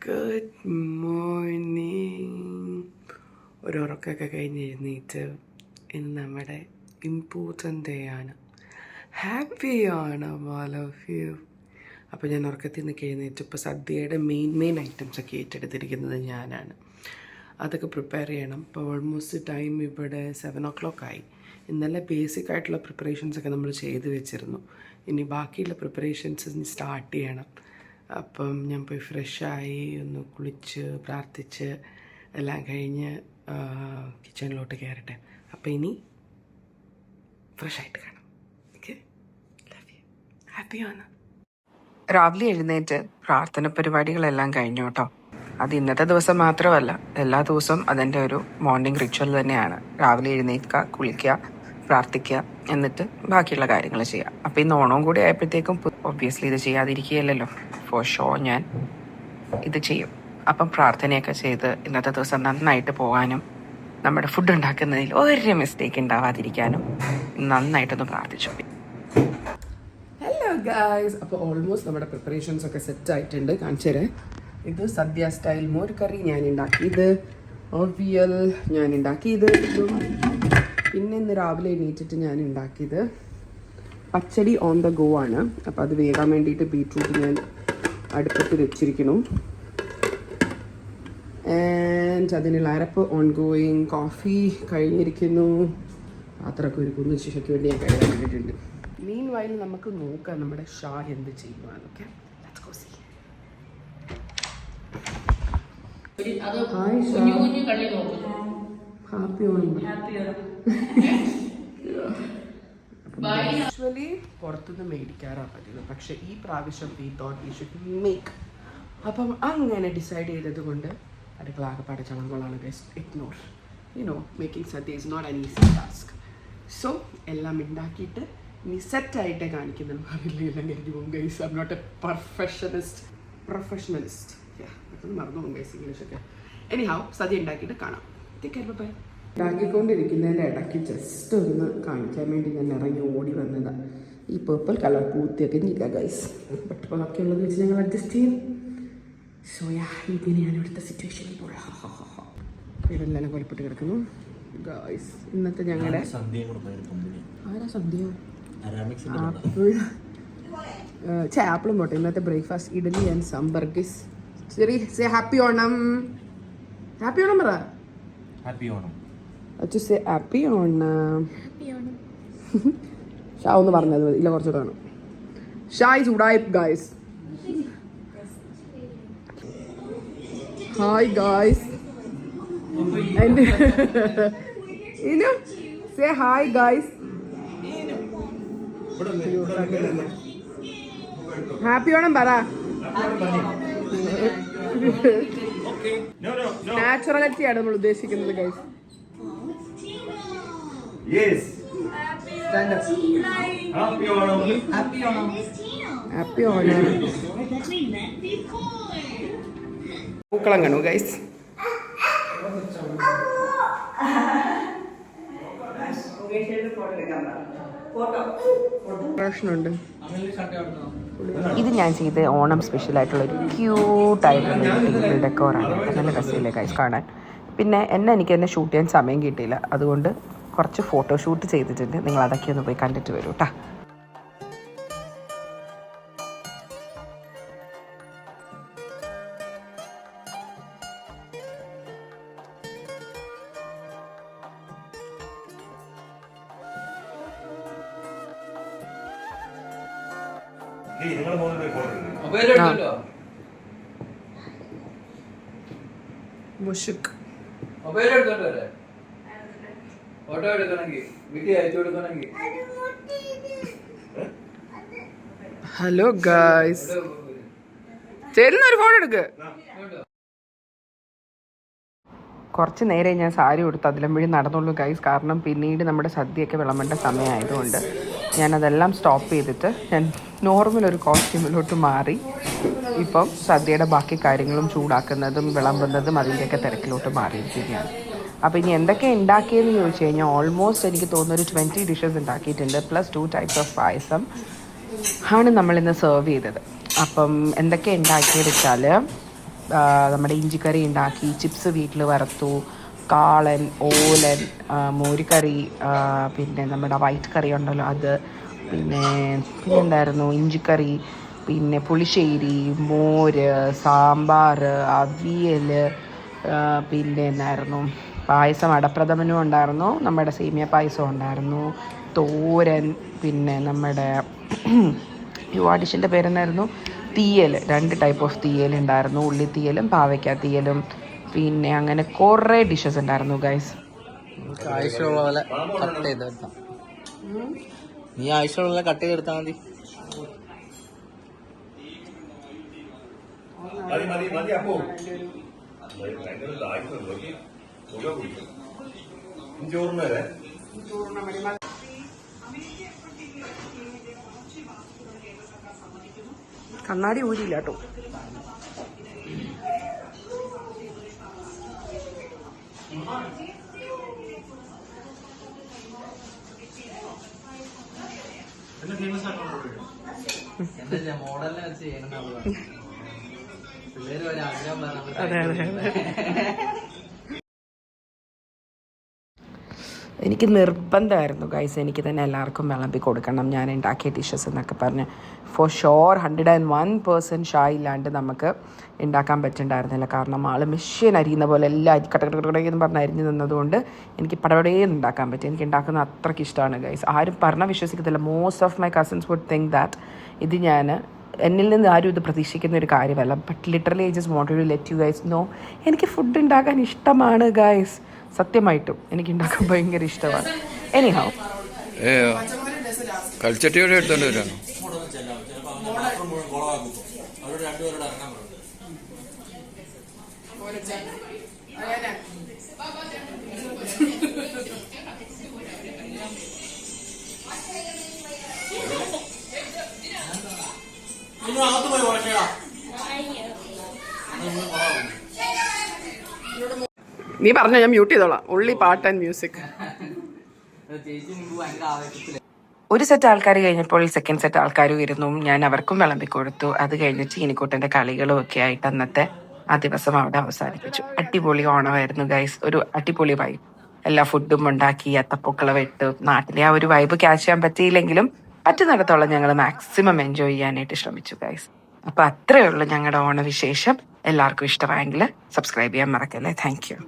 Good morning. ഉറക്കമൊക്കെ കഴിഞ്ഞ് എഴുന്നേറ്റ് ഇന്ന് നമ്മുടെ ഇമ്പോർട്ടൻ്റ് ഡേ ആണ്. ഹാപ്പിയാണ് ഓൾ ഓഫ് യു. അപ്പോൾ ഞാൻ ഉറക്കത്തിൽ നിന്ന് എഴുന്നേറ്റ് ഇപ്പോൾ സദ്യയുടെ മെയിൻ ഐറ്റംസൊക്കെ ഏറ്റെടുത്തിരിക്കുന്നത് ഞാനാണ്. അതൊക്കെ പ്രിപ്പയർ ചെയ്യണം. ഇപ്പോൾ ഓൾമോസ്റ്റ് ടൈം ഇവിടെ 7 o'clock ആയി. ഇന്നലെ ബേസിക് ആയിട്ടുള്ള പ്രിപ്പറേഷൻസൊക്കെ നമ്മൾ ചെയ്ത് വെച്ചിരുന്നു. ഇനി ബാക്കിയുള്ള പ്രിപ്പറേഷൻസ് ഇനി സ്റ്റാർട്ട് ചെയ്യണം. അപ്പം ഞാൻ പോയി ഫ്രഷായി ഒന്ന് കുളിച്ച് പ്രാർത്ഥിച്ച് എല്ലാം കഴിഞ്ഞ് കിച്ചണിലോട്ട് കയറട്ടെ. അപ്പം ഇനി ഫ്രഷായിട്ട് കാണാം. Okay, love you. ഹാപ്പിയാണ്. രാവിലെ എഴുന്നേറ്റ് പ്രാർത്ഥന പരിപാടികളെല്ലാം കഴിഞ്ഞു കേട്ടോ. അത് ഇന്നത്തെ ദിവസം മാത്രമല്ല, എല്ലാ ദിവസവും അതെൻ്റെ ഒരു മോർണിംഗ് റിച്വൽ തന്നെയാണ്. രാവിലെ എഴുന്നേൽക്കുക, കുളിക്കുക, പ്രാർത്ഥിക്കുക, എന്നിട്ട് ബാക്കിയുള്ള കാര്യങ്ങൾ ചെയ്യുക. അപ്പോൾ ഇന്ന് ഓണവും കൂടി ആയപ്പോഴത്തേക്കും ഒബ്വിയസ്ലി ഇത് ചെയ്യാതിരിക്കുകയല്ലോ. ഫോർ ഷോർ ഞാൻ ഇത് ചെയ്യും. അപ്പം പ്രാർത്ഥനയൊക്കെ ചെയ്ത് ഇന്നത്തെ ദിവസം നന്നായിട്ട് പോകാനും നമ്മുടെ ഫുഡ് ഉണ്ടാക്കുന്നതിൽ ഒരു മിസ്റ്റേക്ക് ഉണ്ടാവാതിരിക്കാനും നന്നായിട്ടൊന്ന് പ്രാർത്ഥിച്ചു. ഹലോ ഗായ്സ്, അപ്പോൾ ഓൾമോസ്റ്റ് നമ്മുടെ പ്രിപ്പറേഷൻസ് ഒക്കെ സെറ്റ് ആയിട്ടുണ്ട്. കാണിച്ചു തരാം. ഇത് സദ്യ സ്റ്റൈൽ മോര് കറി ഞാൻ ഉണ്ടാക്കിയത്, ഓവിയൽ ഞാൻ ഉണ്ടാക്കിയത്, പിന്നെ ഇന്ന് രാവിലെ എണീറ്റിട്ട് ഞാൻ ഉണ്ടാക്കിയത് പച്ചടി ഓൺ ദ ഗോ ആണ്. അപ്പോൾ അത് വേകാൻ വേണ്ടിയിട്ട് ബീറ്റ്റൂട്ട് ഞാൻ അടുപ്പത്ത് വെച്ചിരിക്കുന്നു. ആൻഡ് അതിനുള്ള അരപ്പ് ഓൺ ഗോയിങ്. കോഫി കഴിഞ്ഞിരിക്കുന്നു. പാത്രമൊക്കെ ഒരുക്കുന്നു. ശിശയ്ക്ക് വേണ്ടി ഞാൻ കഴുകാൻ വേണ്ടിയിട്ടുണ്ട്. മീൻ വയൽ നമുക്ക് നോക്കാം നമ്മുടെ ഷാ എന്ത് ചെയ്യുവാന്നൊക്കെ. Hi Sha, happy Onam. Actually പുറത്തുനിന്ന് മേടിക്കാറാണ് പറ്റിയത്, പക്ഷേ ഈ പ്രാവശ്യം we thought we should make. അപ്പം അങ്ങനെ ഡിസൈഡ് ചെയ്തത് കൊണ്ട് അടുക്കള ആകെപ്പാടെ ചളങ്കൊള്ളാണ്. Ignore, you know, making sadya is not an easy task. So എല്ലാം ഉണ്ടാക്കിയിട്ട് ഇനി സെറ്റായിട്ടേ കാണിക്കുന്നുണ്ട്. അറിയില്ലെങ്കിൽ guys, I'm not a professionalist. മറന്നു പോകും ഗൈസ് ഇംഗ്ലീഷൊക്കെ. എനിഹൗ സദ്യ ഉണ്ടാക്കിയിട്ട് കാണാം. ബൈ. ഉണ്ടാക്കിക്കൊണ്ടിരിക്കുന്നതിൻ്റെ ഇടയ്ക്ക് ജസ്റ്റ് ഒന്ന് കാണിക്കാൻ വേണ്ടി ഞാൻ ഇറങ്ങി ഓടി വന്നതാണ്. ഈ പേർപ്പിൾ കളർ പൂത്തിയൊക്കെ ഇല്ല ഗൈസ്, ബട്ട് ബാക്കി ഉള്ളത് വെച്ച് ഞങ്ങൾ അഡ്ജസ്റ്റ് ചെയ്യും. സോ യാ, ഇതിനെയാണ് ഇവിടുത്തെ സിറ്റുവേഷൻ. ഇതെല്ലാം കൊലപ്പെട്ട് കിടക്കുന്നു ഗൈസ്. ഇന്നത്തെ ഞങ്ങളുടെ ആരാ സദ്യ? ആപ്പിളും പോട്ടെ. ഇന്നത്തെ breakfast idli and sambar guys. ശരി, say happy Onam. Happy Onam പറ. ഹാപ്പി ഓണം. അച്ഛൻ സേ ഹാപ്പി ഓണം. ഷാ ഒന്ന് പറഞ്ഞത് ഇല്ല, കുറച്ചുകൂടെ വേണം. ഷാ ഇസ് ഉഡായിപ്പ് guys. Hi guys. Inu say hi guys. Happy Onam പറ. നാച്ചുറാലിറ്റിയാണ് നമ്മൾ ഉദ്ദേശിക്കുന്നത് ഗൈസ്. ഹാപ്പി ഓണം. പൂക്കളം കാണൂ ഗൈസ്. പ്രശ്നമുണ്ട്. ഇത് ഞാൻ ചെയ്ത് ഓണം സ്പെഷ്യലായിട്ടുള്ള ഒരു ക്യൂട്ടായിട്ടുള്ള ടേബിൾ ഡെക്കോറാണ്. നല്ല രസമില്ലേ ഗൈസ് കാണാൻ. പിന്നെ എനിക്ക് തന്നെ ഷൂട്ട് ചെയ്യാൻ സമയം കിട്ടിയില്ല, അതുകൊണ്ട് കുറച്ച് ഫോട്ടോഷൂട്ട് ചെയ്തിട്ടുണ്ട്. നിങ്ങൾ അതൊക്കെ ഒന്ന് പോയി കണ്ടിട്ട് വരൂ കേട്ടോ. ഹലോ ഗായ്സ്, ചേരുന്നൊരു ഫോട്ടോ എടുക്ക്. കുറച്ച് നേരം ഞാൻ സാരി കൊടുത്ത് അതിലും വഴി നടന്നുള്ളൂ ഗൈസ്. കാരണം പിന്നീട് നമ്മുടെ സദ്യയൊക്കെ വിളമ്പേണ്ട സമയമായതുകൊണ്ട് ഞാനതെല്ലാം സ്റ്റോപ്പ് ചെയ്തിട്ട് ഞാൻ നോർമൽ ഒരു കോസ്റ്റ്യൂമിലോട്ട് മാറി. ഇപ്പം സദ്യയുടെ ബാക്കി കാര്യങ്ങളും ചൂടാക്കുന്നതും വിളമ്പുന്നതും അതിൻ്റെയൊക്കെ തിരക്കിലോട്ട് മാറിയിരിക്കുകയാണ്. അപ്പോൾ ഇനി എന്തൊക്കെ ഉണ്ടാക്കിയെന്ന് ചോദിച്ചു കഴിഞ്ഞാൽ ഓൾമോസ്റ്റ് എനിക്ക് തോന്നുന്നു ഒരു 20 ഡിഷസ് ഉണ്ടാക്കിയിട്ടുണ്ട്. പ്ലസ് 2 types ഓഫ് പായസം ആണ് നമ്മളിന്ന് സെർവ് ചെയ്തത്. അപ്പം എന്തൊക്കെ ഉണ്ടാക്കിയെന്ന് വെച്ചാൽ നമ്മുടെ ഇഞ്ചിക്കറി ഉണ്ടാക്കി, ചിപ്സ് വീട്ടിൽ വറുത്തു, കാളൻ, ഓലൻ, മോരുകറി, പിന്നെ നമ്മുടെ വൈറ്റ് കറി ഉണ്ടല്ലോ അത്, പിന്നെന്തായിരുന്നു, ഇഞ്ചിക്കറി, പിന്നെ പുളിശ്ശേരി, മോര്, സാമ്പാർ, അവിയൽ, പിന്നെ എന്നായിരുന്നു, പായസം, അടപ്രഥമനും ഉണ്ടായിരുന്നു, നമ്മുടെ സേമിയ പായസം ഉണ്ടായിരുന്നു, തോരൻ, പിന്നെ നമ്മുടെ യുവാ ഡിഷിൻ്റെ പേരെന്നായിരുന്നു, തീയൽ, 2 ടൈപ്പ് ഓഫ് തീയൽ ഉണ്ടായിരുന്നു, ഉള്ളിത്തീയലും പാവയ്ക്ക തീയലും, പിന്നെ അങ്ങനെ കുറേ ഡിഷസ് ഉണ്ടായിരുന്നു ഗൈസ്. ആവശ്യമുള്ള പോലെ കട്ട് ചെയ്തെടുത്താൽ നീ ആവശ്യമുള്ള കട്ട് ചെയ്തെടുത്താൽ മതി. കണ്ണാടി ഊരിയില്ല കേട്ടോ. മോഡലിനെ വെച്ച് ചെയ്യണം. പിള്ളേര് വരെ ആഗ്രഹം പറഞ്ഞു. അതെ. എനിക്ക് നിർബന്ധമായിരുന്നു ഗൈസ്, എനിക്ക് തന്നെ എല്ലാവർക്കും വിളമ്പി കൊടുക്കണം ഞാൻ ഉണ്ടാക്കിയ ഡിഷസ് എന്നൊക്കെ പറഞ്ഞ്. ഫോർ ഷുവർ 101% ഷായ് ഇല്ലാണ്ട് നമുക്ക് ഉണ്ടാക്കാൻ പറ്റുന്നുണ്ടായിരുന്നില്ല. കാരണം ആൾ മെഷീൻ അരിയുന്ന പോലെ എല്ലാം കട്ടകടകടയെന്ന് പറഞ്ഞ് അരിഞ്ഞ് നിന്നതുകൊണ്ട് എനിക്ക് പടപടയെന്ന് ഉണ്ടാക്കാൻ പറ്റും. എനിക്ക് ഉണ്ടാക്കുന്ന അത്രയ്ക്ക് ഇഷ്ടമാണ് ഗൈസ്. ആരും പറഞ്ഞാൽ വിശ്വസിക്കത്തില്ല. Most of my cousins would think that ഇത് എന്നിൽ നിന്ന് ആരും ഇത് പ്രതീക്ഷിക്കുന്ന ഒരു കാര്യമല്ല. But literally I just wanted to let you guys know, എനിക്ക് ഫുഡ് ഉണ്ടാക്കാൻ ഇഷ്ടമാണ് ഗൈസ്. സത്യമായിട്ടും എനിക്ക് ഉണ്ടാക്കാൻ ഭയങ്കര ഇഷ്ടമാണ്. എനിഹൗ കളിച്ചട്ടിയോടെ എടുത്തോണ്ട് വരാനോ? നീ പറഞ്ഞോ, ഞാൻ മ്യൂട്ട് ചെയ്തോളാം. ഉള്ളി പാട്ട് ആൻഡ് മ്യൂസിക്. ഒരു സെറ്റ് ആൾക്കാർ കഴിഞ്ഞപ്പോൾ സെക്കൻഡ് സെറ്റ് ആൾക്കാർ വരുന്നു. ഞാൻ അവർക്കും വിളമ്പി കൊടുത്തു. അത് കഴിഞ്ഞിട്ട് ഇനിക്കൂട്ടൻ്റെ കളികളും ഒക്കെ ആയിട്ട് അന്നത്തെ ആ ദിവസം അവിടെ അവസാനിപ്പിച്ചു. അടിപൊളി ഓണമായിരുന്നു ഗൈസ്. ഒരു അടിപൊളി വൈബ്. എല്ലാ ഫുഡും ഉണ്ടാക്കി, അത്തപ്പൂക്കള വെട്ട്, നാട്ടിലെ ആ ഒരു വൈബ് ക്യാച്ച് ചെയ്യാൻ പറ്റിയില്ലെങ്കിലും പറ്റുന്നിടത്തോളം ഞങ്ങൾ മാക്സിമം എൻജോയ് ചെയ്യാനായിട്ട് ശ്രമിച്ചു ഗൈസ്. അപ്പോൾ അത്രയേ ഉള്ളൂ ഞങ്ങളുടെ ഓണവിശേഷം. എല്ലാവർക്കും ഇഷ്ടമായെങ്കിൽ സബ്സ്ക്രൈബ് ചെയ്യാൻ മറക്കല്ലേ. Thank you.